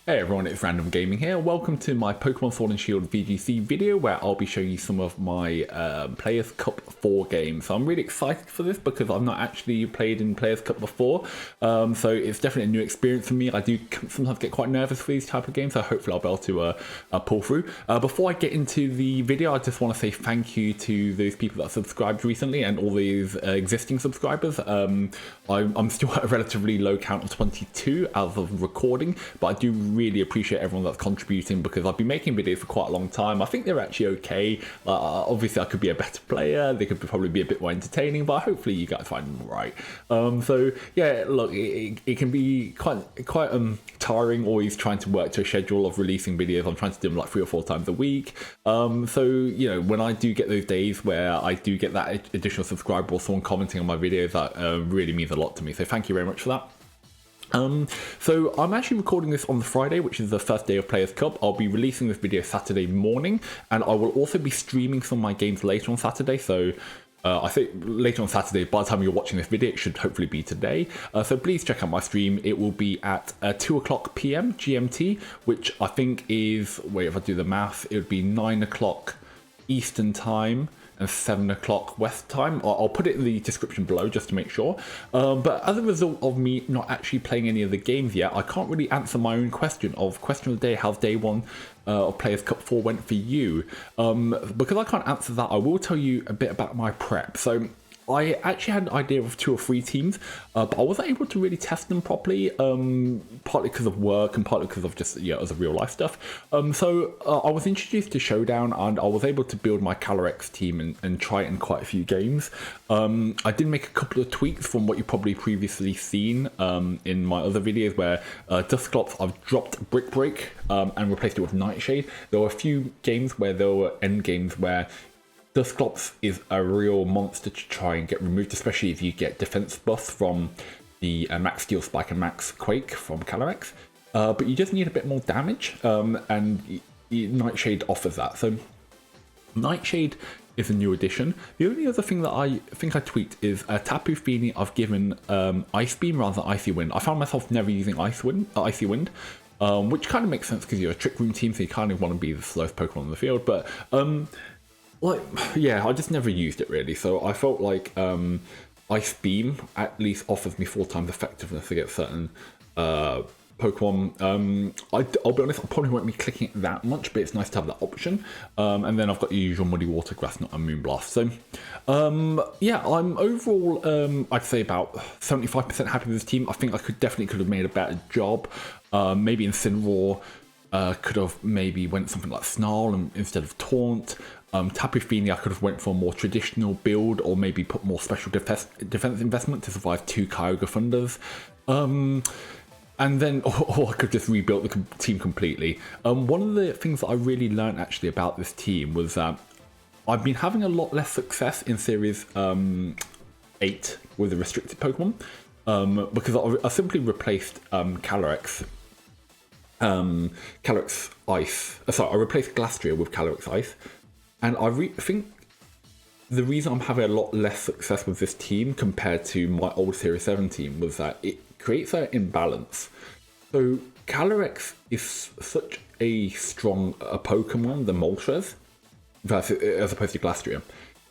Hey everyone, it's Random Gaming here. Welcome to my Pokemon Sword and Shield VGC video where I'll be showing you some of my Players Cup 4 games. So I'm really excited for this because I've not actually played in Players Cup before. So it's definitely a new experience for me. I do sometimes get quite nervous for these type of games, so hopefully I'll be able to pull through. Before I get into the video, I just want to say thank you to those people that subscribed recently and all these existing subscribers. I'm still at a relatively low count of 22 as of recording, but I do really appreciate everyone that's contributing because I've been making videos for quite a long time. I think they're actually okay. Obviously I could be a better player, they could probably be a bit more entertaining, but hopefully you guys find them right. So yeah, look, it can be quite tiring always trying to work to a schedule of releasing videos. I'm trying to do them like 3 or 4 times a week. So you know, when I do get those days where I do get that additional subscriber or someone commenting on my videos, that really means a lot to me, so thank you very much for that. So I'm actually recording this on the Friday, which is the first day of Players Cup. I'll be releasing this video Saturday morning, and I will also be streaming some of my games later on Saturday. So I think later on Saturday, by the time you're watching this video, it should hopefully be today. So please check out my stream. It will be at 2 o'clock PM GMT, which I think is, wait, if I do the math, it would be 9 o'clock Eastern time and 7 o'clock West time. I'll put it in the description below just to make sure. But as a result of me not actually playing any of the games yet, I can't really answer my own question of the day, how's day 1 of Players Cup 4 went for you. Because I can't answer that, I will tell you a bit about my prep. So I actually had an idea of 2 or 3 teams, but I wasn't able to really test them properly, partly because of work and partly because of just, yeah, as a real life stuff. So I was introduced to Showdown and I was able to build my Calyrex team and try it in quite a few games. I did make a couple of tweaks from what you've probably previously seen in my other videos where Dusclops, I've dropped Brick Break and replaced it with Nightshade. There were a few games where there were end games where Dusclops is a real monster to try and get removed, especially if you get defense buffs from the Max Steel Spike and Max Quake from Calyrex. But you just need a bit more damage, and Nightshade offers that. So Nightshade is a new addition. The only other thing that I think I tweaked is Tapu Fini I've given Ice Beam rather than Icy Wind. I found myself never using Icy Wind. Which kind of makes sense because you're a Trick Room team, so you kind of want to be the slowest Pokemon on the field. But like, yeah, I just never used it really, so I felt like Ice Beam at least offers me 4 times effectiveness against certain Pokemon. I'll be honest, I probably won't be clicking it that much, but it's nice to have that option. And then I've got the usual Muddy Water, Grass Knot, and Moonblast. So yeah, I'm overall, I'd say about 75% happy with this team. I think I definitely could have made a better job. Maybe Incineroar could have maybe went something like Snarl instead of Taunt. Tapu Fini I could have went for a more traditional build or maybe put more special defense investment to survive 2 Kyogre Thunders. And then or I could just rebuild the team completely. One of the things that I really learned actually about this team was that I've been having a lot less success in Series 8 with the restricted Pokemon because I simply replaced Calyrex Ice. Sorry, I replaced Glastrier with Calyrex Ice. And I think the reason I'm having a lot less success with this team compared to my old Series 7 team was that it creates an imbalance. So Calyrex is such a strong Pokemon, the Moltres, as opposed to Glastrier,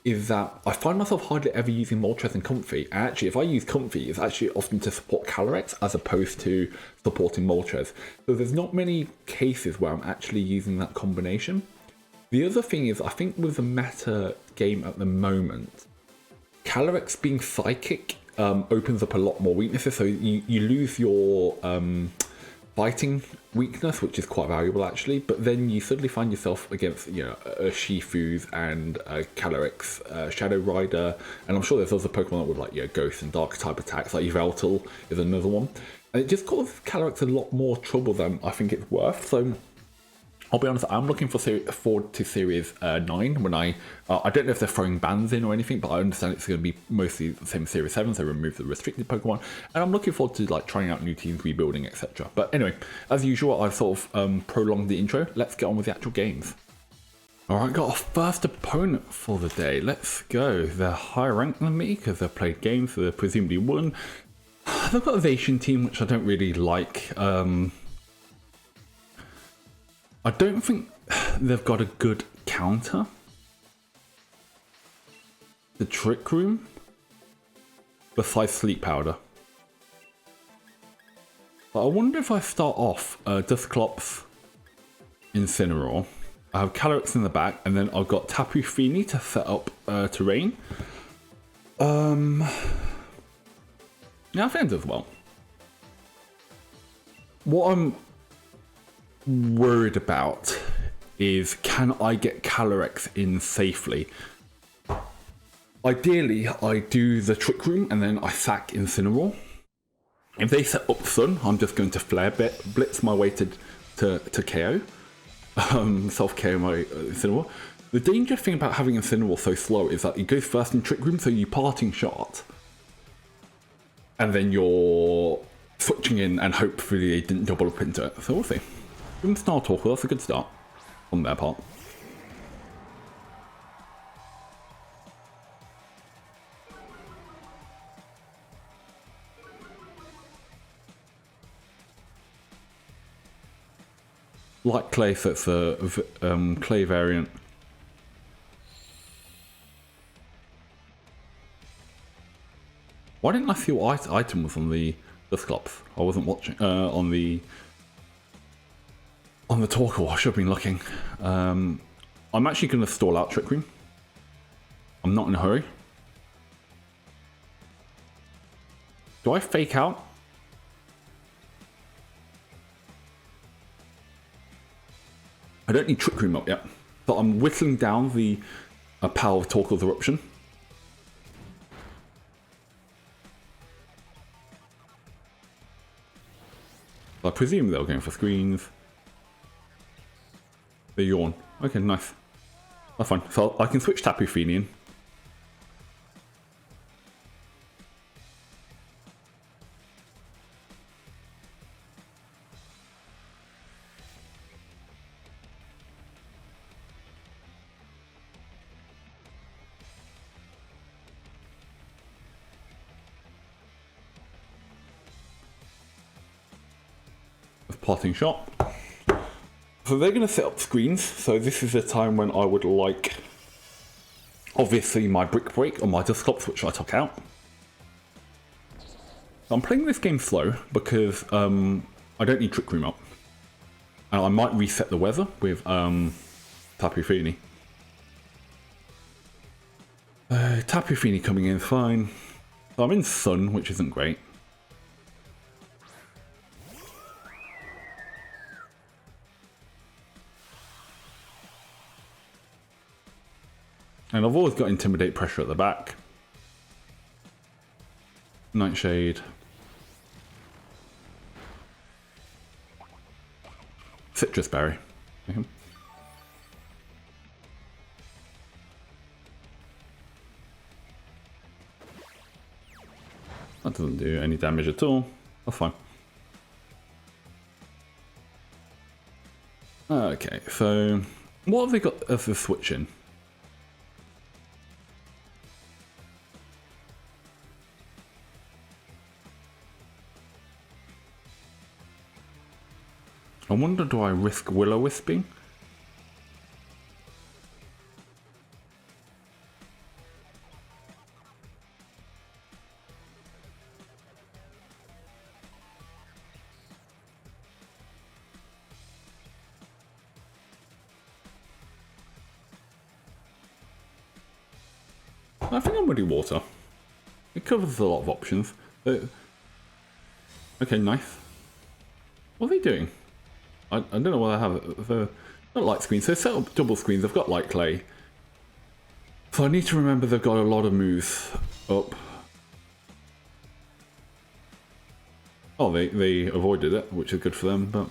is that I find myself hardly ever using Moltres and Comfey. And actually, if I use Comfey, it's actually often to support Calyrex as opposed to supporting Moltres. So there's not many cases where I'm actually using that combination. The other thing is, I think with the meta game at the moment, Calyrex being Psychic opens up a lot more weaknesses. So you lose your fighting weakness, which is quite valuable actually, but then you suddenly find yourself against, you know, Shifus and Calyrex, Shadow Rider, and I'm sure there's other Pokemon that would like, yeah, Ghost and Dark type attacks, like Yveltal is another one. And it just causes Calyrex a lot more trouble than I think it's worth. So I'll be honest, I'm looking forward to Series 9 when I don't know if they're throwing bans in or anything, but I understand it's going to be mostly the same as Series 7, so remove the restricted Pokemon, and I'm looking forward to like trying out new teams, rebuilding, etc. But anyway, as usual, I've sort of prolonged the intro. Let's get on with the actual games. Alright, got our first opponent for the day. Let's go. They're higher ranked than me because they've played games, so they're presumably won. They've got a Vacation team, which I don't really like. I don't think they've got a good counter. The Trick Room, besides Sleep Powder. But I wonder if I start off Dusclops, Incineroar. I have Calyrex in the back, and then I've got Tapu Fini to set up terrain. Yeah, I think it does well. What I'm worried about is, can I get Calyrex in safely? Ideally, I do the Trick Room and then I sack Incineroar. If they set up Sun, I'm just going to Flare Blitz my way to KO. Self-KO my Incineroar. The dangerous thing about having Incineroar so slow is that it goes first in Trick Room, so you parting shot. And then you're switching in and hopefully they didn't double up into it. So we'll see. Even Snarl Talker, that's a good start on their part. Like Clay, so it's a Clay variant. Why didn't I see what item was on the Dusclops? I wasn't watching on the Talker. I should have been looking. I'm actually going to stall out Trick Room. I'm not in a hurry. Do I fake out? I don't need Trick Room up yet, but I'm whittling down the power of Talker's Eruption. I presume they're going for screens. They yawn. Okay, nice. That's fine. So I can switch Tapu Fini in. Parting shot. So they're going to set up screens, so this is a time when I would like, obviously, my Brick Break on my Dusclops, which I took out. I'm playing this game slow because I don't need Trick Room up. And I might reset the weather with Tapu Fini. Tapu Fini coming in fine. So I'm in Sun, which isn't great. And I've always got Intimidate Pressure at the back. Nightshade. Citrus Berry. Okay. That doesn't do any damage at all. That's fine. Okay, so what have they got as a switch in? I wonder, do I risk Will-O-Wisping? I think I'm Muddy Water. It covers a lot of options. Okay, nice. What are they doing? I don't know what I have. They're not light screens. So set up double screens. I've got light clay. So I need to remember they've got a lot of moves up. Oh, they avoided it, which is good for them, but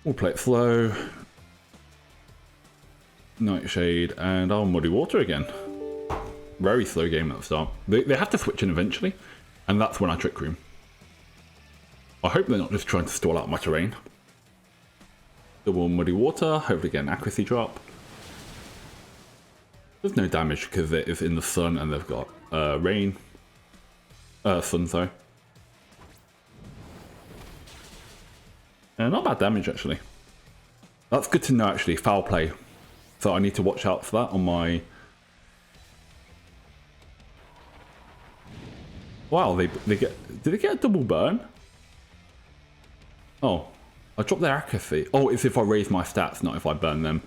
we'll play it slow. Nightshade, and I'll Muddy Water again. Very slow game at the start. They have to switch in eventually, and that's when I Trick Room. I hope they're not just trying to stall out my terrain. Double Muddy Water, hopefully get an accuracy drop. There's no damage because it is in the sun and they've got rain. Sun, sorry. Not bad damage, actually. That's good to know, actually. Foul play. So I need to watch out for that on my... Wow, they get... Did they get a double burn? Oh. I dropped their accuracy. Oh, it's if I raise my stats, not if I burn them.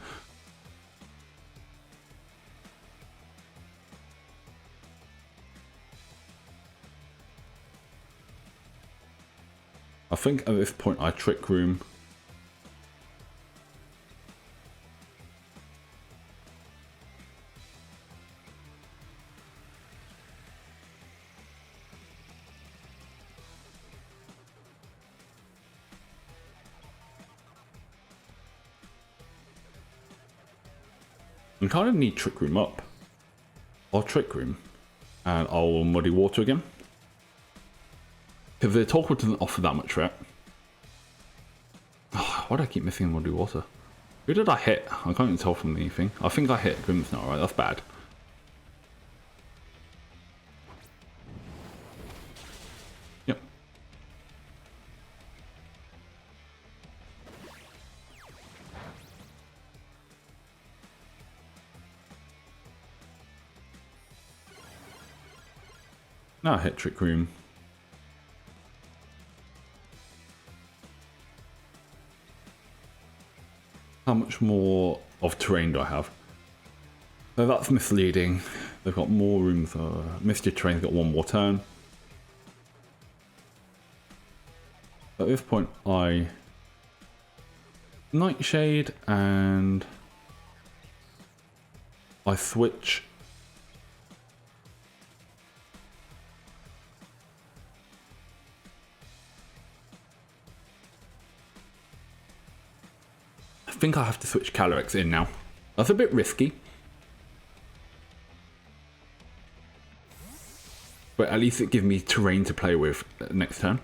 I think at this point I Trick Room. I kind of need Trick Room up. Or Trick Room. And I'll Muddy Water again. Because the Torkoal doesn't offer that much threat. Oh, why do I keep missing Muddy Water? Who did I hit? I can't even tell from anything. I think I hit Grimmsnarl, right? That's bad. Yep. Now I hit Trick Room. How much more of terrain do I have? So that's misleading. They've got more rooms. Misty Terrain's got one more turn. At this point, I Nightshade and I switch. I think I have to switch Calyrex in now. That's a bit risky. But at least it gives me terrain to play with next turn.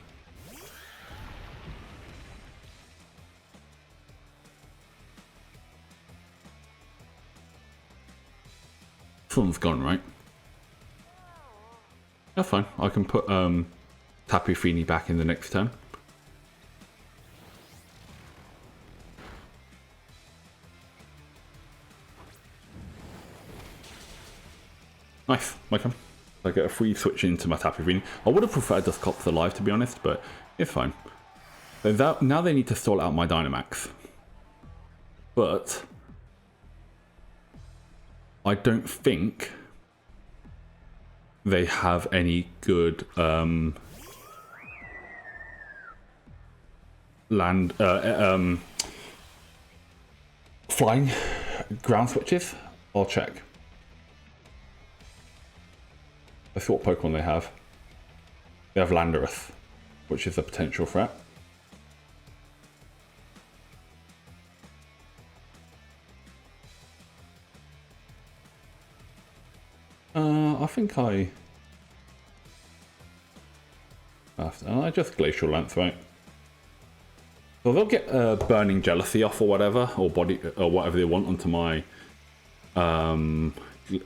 Sun's gone, right? That's fine. I can put Tapu Fini back in the next turn. Nice, welcome. I get a free switch into my Tapu Fini. I would have preferred Dusclops alive, to be honest, but it's fine. So now they need to sort out my Dynamax. But I don't think they have any good flying ground switches. I'll check. Let's see what Pokemon they have. They have Landorus, which is a potential threat. I think I just Glacial Lance, right? So they'll get Burning Jealousy off or whatever, or whatever they want onto my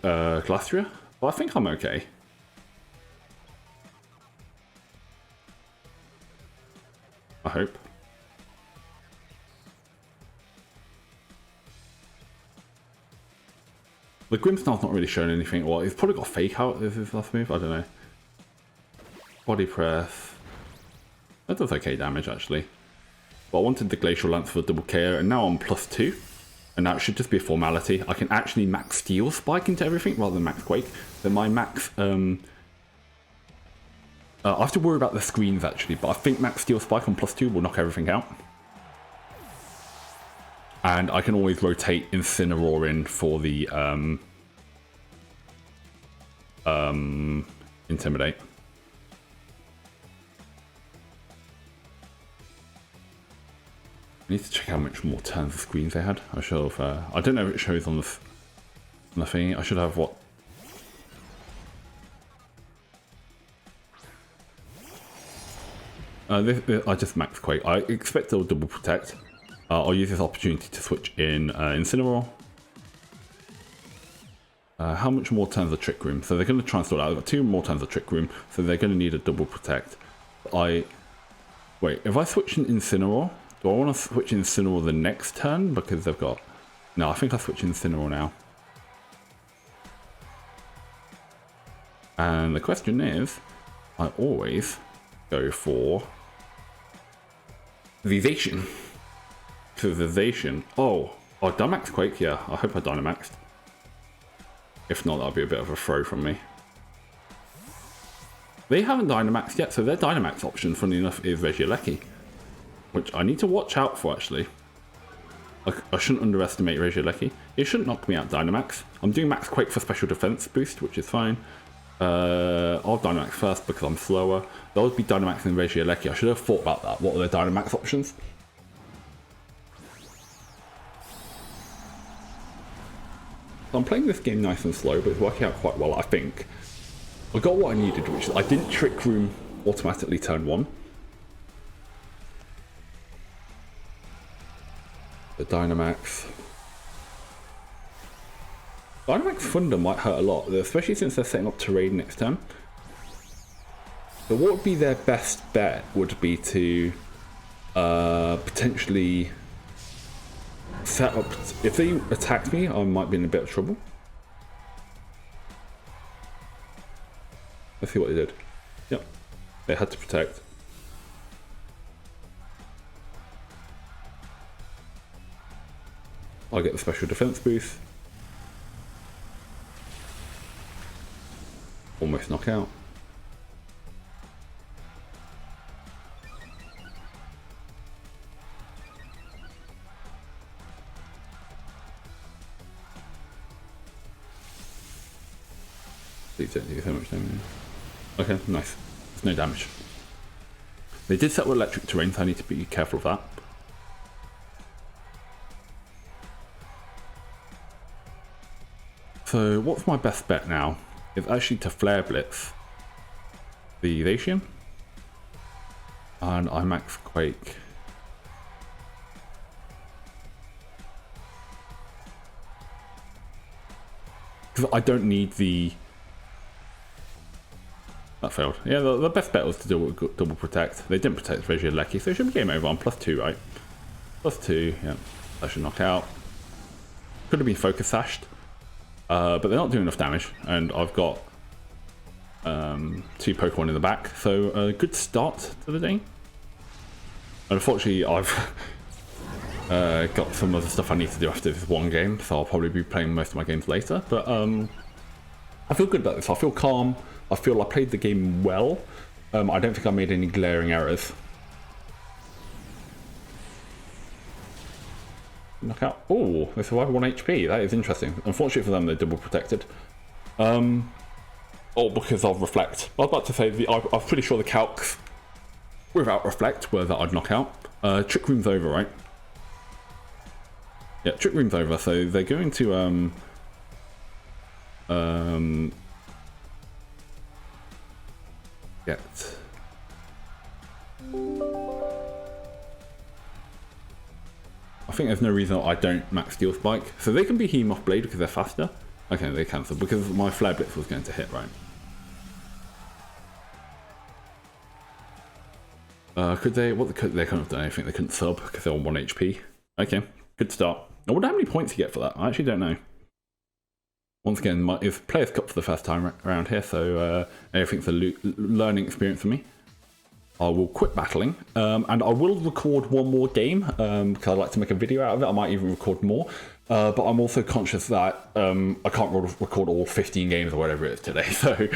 Glastrier. But I think I'm okay. I hope. The Grimmsnarl's not really showing anything. Well, he's probably got Fake Out as his last move. I don't know. Body Press. That does okay damage, actually. But I wanted the Glacial Lance for double KO, and now I'm +2. And now it should just be a formality. I can actually max Steel Spike into everything rather than max Quake. Then my max... I have to worry about the screens, actually, but I think max Steel Spike on +2 will knock everything out. And I can always rotate Incineroar in for the Intimidate. I need to check how much more turns of screens they had. I should have. I don't know if it shows on the thing. I should have what. I just max Quake. I expect they'll double protect. I'll use this opportunity to switch in Incineroar. How much more turns of Trick Room? So they're going to try and sort out. I've got 2 more turns of Trick Room, so they're going to need a double protect. Wait, if I switch in Incineroar, Do I want to switch Incineroar the next turn? Because they've got... No, I think I'll switch Incineroar now. And the question is, I always go for Vization. So Vization. Oh, Dynamax Quake? Yeah, I hope I Dynamaxed. If not, that'll be a bit of a throw from me. They haven't Dynamaxed yet, so their Dynamax option, funny enough, is Regieleki. Which I need to watch out for, actually. I shouldn't underestimate Regieleki. It shouldn't knock me out Dynamax. I'm doing Max Quake for special defense boost, which is fine. I'll Dynamax first because I'm slower. There'll be Dynamax and Regieleki. I should have thought about that. What are their Dynamax options? So I'm playing this game nice and slow, but it's working out quite well, I think. I got what I needed, which is I didn't Trick Room automatically turn 1. The Dynamax. Dynamax Thunder might hurt a lot, especially since they're setting up to raid next turn. So what would be their best bet would be to potentially set up... If they attacked me, I might be in a bit of trouble. Let's see what they did. Yep, they had to protect. I'll get the special defense boost. Almost knockout. Please don't do so much damage. Okay, nice. There's no damage. They did set with electric terrain, so I need to be careful of that. So what's my best bet now? Is actually to Flare Blitz the Zacian. And I Max Quake. Because I don't need the... That failed. Yeah, the best bet was to double protect. They didn't protect Regieleki, so it should be game over on +2, right? +2, yeah. That should knock out. Could have been Focus Sashed. But they're not doing enough damage, and I've got 2 Pokemon in the back, so a good start to the day. Unfortunately, I've got some other stuff I need to do after this one game, so I'll probably be playing most of my games later. But I feel good about this. I feel calm. I feel I played the game well. I don't think I made any glaring errors. Knockout. Oh, they survived 1 HP. That is interesting. Unfortunately for them, they're double protected. Oh, because of Reflect. I was about to say, I'm pretty sure the calcs without Reflect were that I'd knock out. Trick Room's over, right? Yeah, Trick Room's over, so they're going to get... I think there's no reason I don't max Steel Spike. So they can be Heat Moth Blade because they're faster. Okay, they cancel because my Flare Blitz was going to hit, right? Could they? What they couldn't have done anything. They couldn't sub because they're on 1 HP. Okay, good start. I wonder how many points you get for that. I actually don't know. Once again, it's Players Cup for the first time around here, so everything's a learning experience for me. I will quit battling, and I will record one more game, because I'd like to make a video out of it. I might even record more, but I'm also conscious that I can't record all 15 games or whatever it is today. So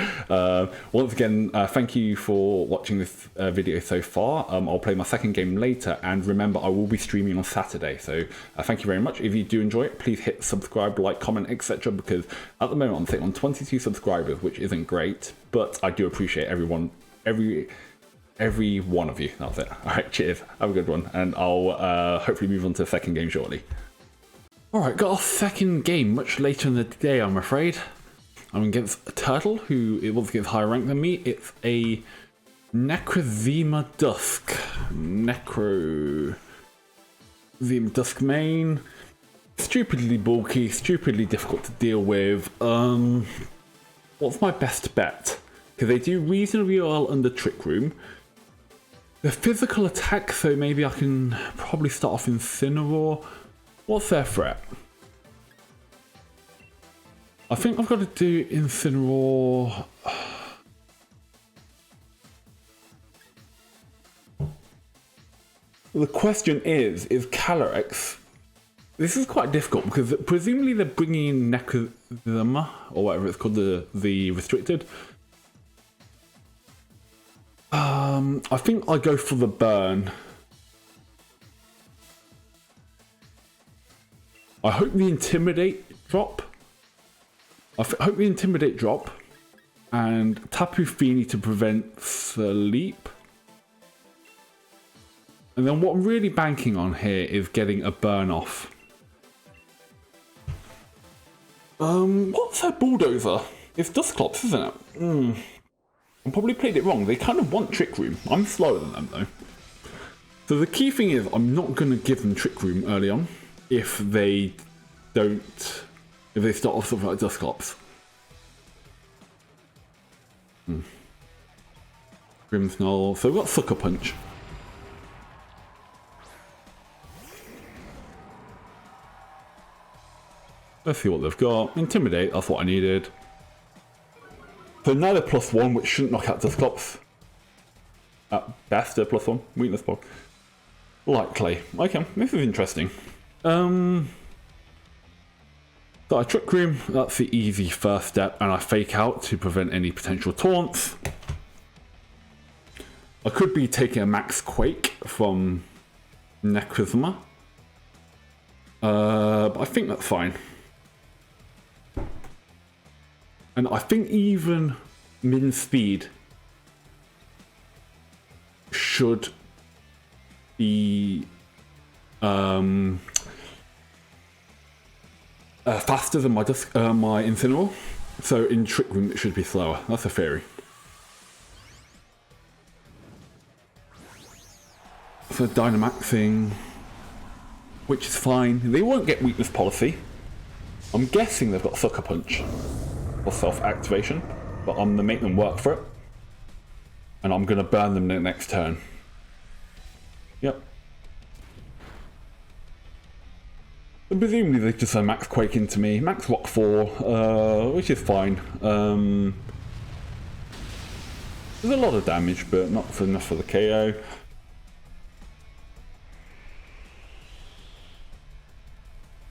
once again, thank you for watching this video so far. I'll play my second game later, and remember, I will be streaming on Saturday. So thank you very much. If you do enjoy it, please hit subscribe, like, comment, etc. Because at the moment I'm sitting on 22 subscribers, which isn't great, but I do appreciate everyone, every one of you. That's it. Alright, cheers. Have a good one. And I'll hopefully move on to the second game shortly. Alright, got our second game much later in the day, I'm afraid. I'm against a Turtle, who it once against higher rank than me. It's a Necrozema Dusk. Necrozema Dusk main. Stupidly bulky, stupidly difficult to deal with. What's my best bet? Because they do reasonably well under Trick Room. The physical attack, so maybe I can probably start off Incineroar. What's their threat? I think I've got to do Incineroar. The question is Calyrex? This is quite difficult because presumably they're bringing in Necrozma, or whatever it's called, the restricted. I think I go for the burn. I hope the Intimidate drop. Hope the Intimidate drop. And Tapu Fini to prevent sleep. And then what I'm really banking on here is getting a burn off. What's that Bulldozer? It's Dusclops, isn't it? I probably played it wrong. They kind of want Trick Room. I'm slower than them though. So the key thing is I'm not going to give them Trick Room early on if they start off something like Dusclops. Grimmsnarl. So we've got Sucker Punch. Let's see what they've got. Intimidate, that's what I needed. So now they're +1, which shouldn't knock out Dusclops. At best, they're +1. Weakness block. Likely. Okay, this is interesting. So I Trick Room, that's the easy first step, and I Fake Out to prevent any potential taunts. I could be taking a Max Quake from Necrozma. But I think that's fine. And I think even min speed should be faster than my Incineroar. So in Trick Room it should be slower. That's a theory. So Dynamaxing, which is fine. They won't get weakness policy. I'm guessing they've got Sucker Punch or self-activation, but I'm gonna make them work for it. And I'm gonna burn them the next turn. Yep. And presumably they just Max Quake into me. Max Rock 4, which is fine. There's a lot of damage, but not enough for the KO.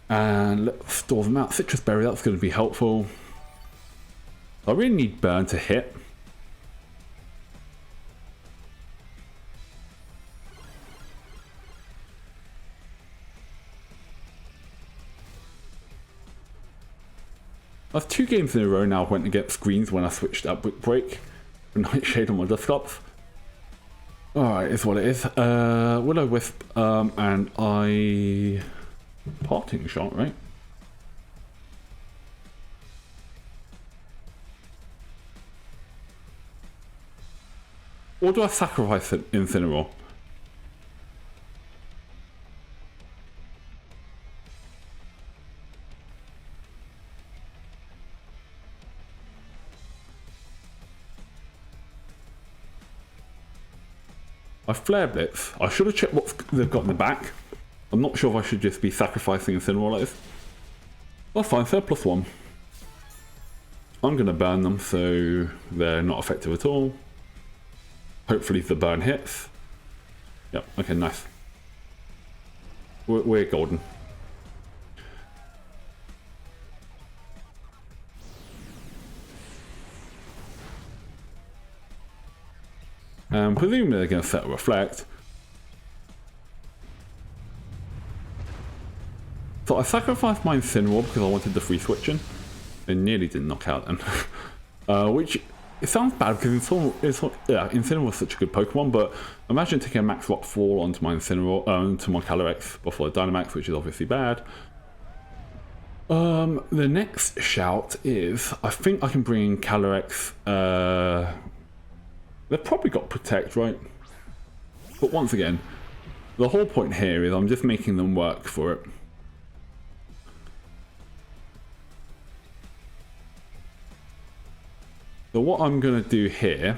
And let's store them out. Citrus Berry, that's going to be helpful. I really need Burn to hit. I've 2 games in a row now went against screens when I switched out Brick Break for Nightshade on my Dusclops. Alright, is what it is. Will-O-Wisp, and I... Parting Shot, right? Or do I sacrifice it Incineroar? I Flare Blitz. I should have checked what they've got in the back. I'm not sure if I should just be sacrificing Incineroar like this. That's fine, they're +1. I'm going to burn them so they're not effective at all. Hopefully the burn hits. Yep, okay, nice. We're golden. Presumably they're going to set a Reflect. So I sacrificed my Incineroar because I wanted the free switching. It nearly didn't knock out then. Which, it sounds bad because Incineroar was such a good Pokemon, but imagine taking a Max Rock 4 onto my Incineroar, onto my Calyrex before Dynamax, which is obviously bad. The next shout is, I think I can bring in Calyrex. They've probably got Protect, right? But once again, the whole point here is I'm just making them work for it. So what I'm going to do here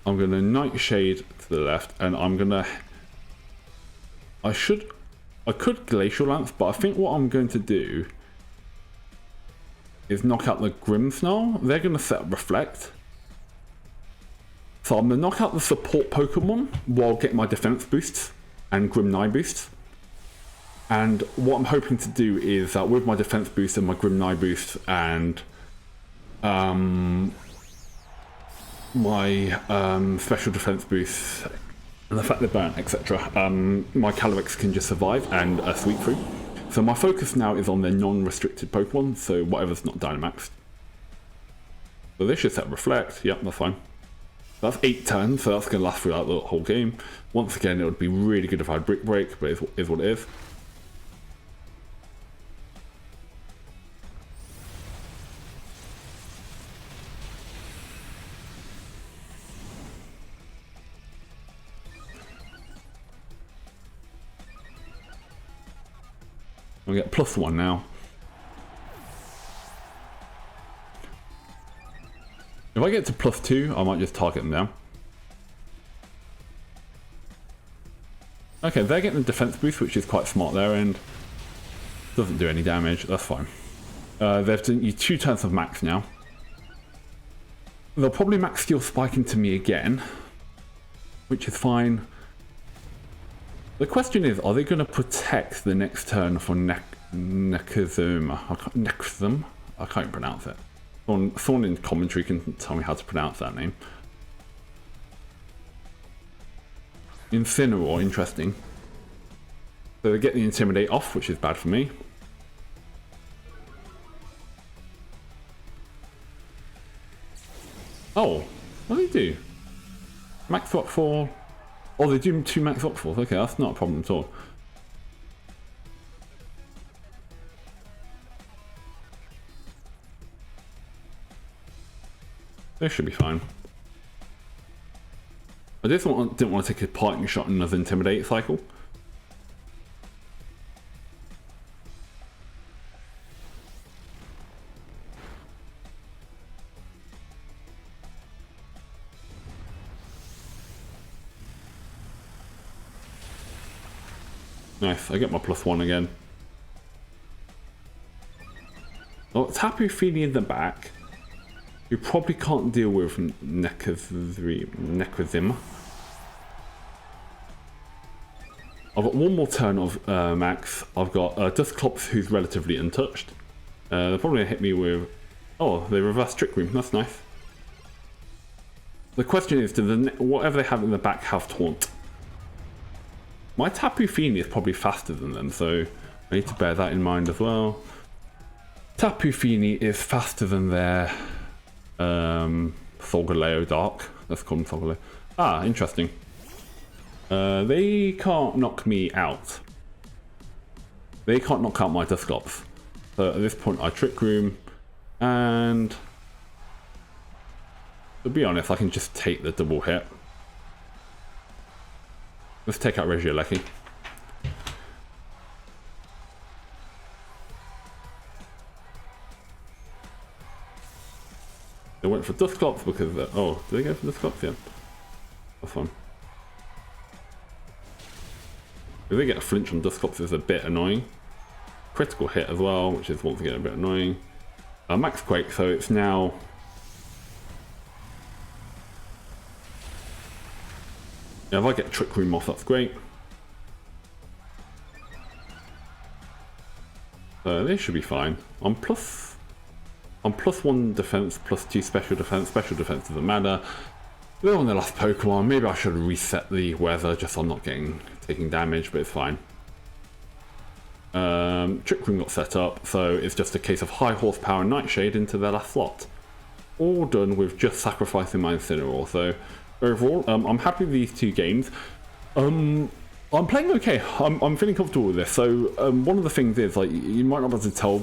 I'm going to Nightshade to the left, and I'm going to... I could Glacial Lance, but I think what I'm going to do is knock out the Grimmsnarl. They're going to set up Reflect. So I'm going to knock out the support Pokemon while getting my defense boosts and Grimnai boosts. And what I'm hoping to do is that with my defense boost and my Grimnai boost and my special defense boost and the fact they're burnt, etc., my Calyrex can just survive and sweep through. So my focus now is on their non-restricted Pokemon, so whatever's not Dynamaxed. So they should set Reflect. Yep, that's fine. That's 8 turns, so that's going to last throughout the whole game. Once again, it would be really good if I had Brick Break, but it is what it is. I get +1 now. If I get to +2, I might just target them down. Okay, they're getting the defense boost, which is quite smart there, and doesn't do any damage. That's fine. They've done you 2 turns of max now. They'll probably max Steel Spike into me again, which is fine. The question is, are they going to protect the next turn for Nekazuma? Nekazum? I can't even pronounce it. Someone in commentary can tell me how to pronounce that name. Incineroar, interesting. So they get the Intimidate off, which is bad for me. Oh, what do they do? Max Rockfall. Oh, they do 2 Max Rockfalls. Okay, that's not a problem at all. They should be fine. I just didn't want to take a parting shot in another Intimidate cycle. Nice, I get my +1 again. Oh, Tapu Fini in the back. You probably can't deal with Nekazim. I've got 1 more turn of max. I've got Dusclops, who's relatively untouched. They're probably going to hit me with... Oh, they reverse Trick Room. That's nice. The question is, do whatever they have in the back have Taunt? My Tapu Fini is probably faster than them, so I need to bear that in mind as well. Tapu Fini is faster than their Solgaleo Dark. Let's call them Solgaleo. Ah, interesting. They can't knock me out. They can't knock out my Dusclops. So at this point I Trick Room, and to be honest, I can just take the double hit. Let's take out Regieleki. They went for Dusclops because... oh, did they go for Dusclops? Yeah. That's fine. If they get a flinch on Dusclops, is a bit annoying. Critical hit as well, which is once again a bit annoying. Max Quake, so it's now... Yeah, if I get Trick Room off, that's great. So they should be fine. I'm +1 defense, +2 special defense. Special defense doesn't matter. They're on their last Pokemon. Maybe I should reset the weather just so I'm not taking damage, but it's fine. Trick Room got set up, so it's just a case of high horsepower Nightshade into their last slot. All done with just sacrificing my Incineroar. So overall, I'm happy with these 2 games. I'm playing okay. I'm feeling comfortable with this. So one of the things is, like, you might not be able to tell,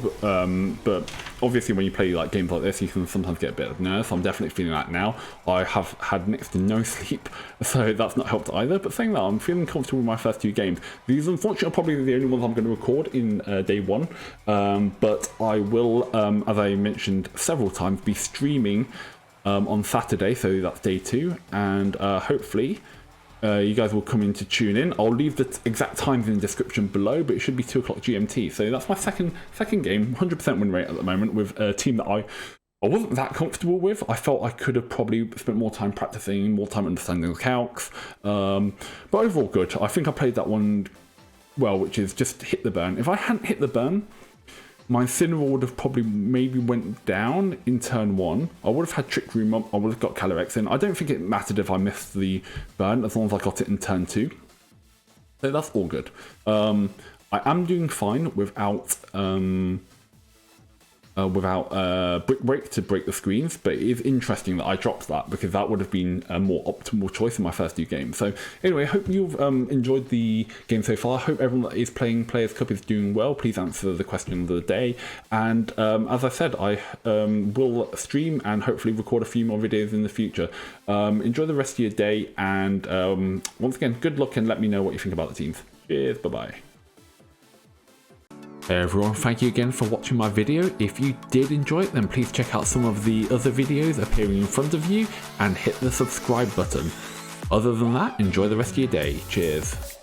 but obviously when you play like games like this, you can sometimes get a bit of nerves. I'm definitely feeling that now. I have had next to no sleep, so that's not helped either. But saying that, I'm feeling comfortable with my first 2 games. These, unfortunately, are probably the only ones I'm going to record in day 1. But I will, as I mentioned several times, be streaming on Saturday, so that's day 2, and hopefully you guys will come in to tune in. I'll leave the exact times in the description below, but it should be 2 o'clock GMT. So that's my second game, 100% win rate at the moment with a team that I wasn't that comfortable with. I felt I could have probably spent more time practicing, more time understanding the calcs, but overall good. I think I played that one well, which is just hit the burn. If I hadn't hit the burn, my Incineroar would have probably maybe went down in turn 1. I would have had Trick Room up, I would have got Calyrex in. I don't think it mattered if I missed the burn, as long as I got it in turn 2. So that's all good. I am doing fine without Brick Break to break the screens, but it is interesting that I dropped that because that would have been a more optimal choice in my first 2 games. So anyway, I hope you've enjoyed the game so far. I hope everyone that is playing Players Cup is doing well. Please answer the question of the day. And as I said, I will stream and hopefully record a few more videos in the future. Enjoy the rest of your day, and once again, good luck, and let me know what you think about the teams. Cheers, bye-bye. Hey everyone, thank you again for watching my video. If you did enjoy it, then please check out some of the other videos appearing in front of you and hit the subscribe button. Other than that, enjoy the rest of your day. Cheers.